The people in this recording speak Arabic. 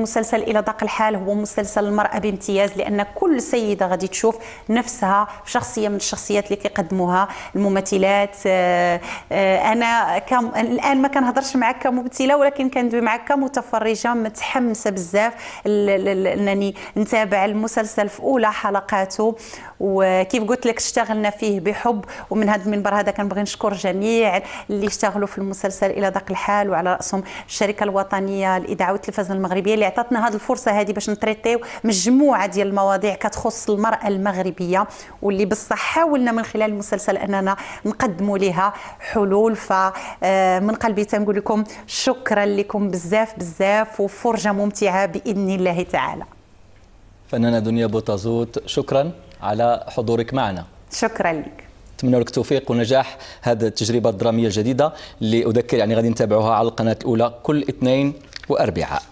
المسلسل إلى دق الحال هو مسلسل المرأة بامتياز، لأن كل سيدة غادي تشوف نفسها في شخصية من الشخصيات اللي كيقدموها الممثلات. أنا الآن ما كنهضرش معك كممثلة، ولكن كندوي معك كمتفرجة متحمسة بزاف أنني نتابع المسلسل في أولى حلقاته. وكيف قلت لك اشتغلنا فيه بحب، ومن هذا المنبر هذا كنبغي نشكر جميع اللي اشتغلوا في المسلسل إلى دق الحال، وعلى رأسهم الشركة الوطنية للإذاعة والتلفزة المغربية اللي عطاتنا هذه الفرصة هذه باش نتريتيو مجموعة ديال المواضيع كتخص المرأة المغربية، واللي بصح حاولنا من خلال المسلسل أننا نقدموا لها حلول. فمن قلبي تنقول لكم شكرا لكم بزاف بزاف، وفرجة ممتعة بإذن الله تعالى. فنانة دنيا بوتازوت، شكرا على حضورك معنا. شكرا لك، نتمنى لك التوفيق ونجاح هذه التجربة الدرامية الجديدة اللي أذكر يعني غادي نتابعوها على القناة الأولى كل اثنين وأربعاء.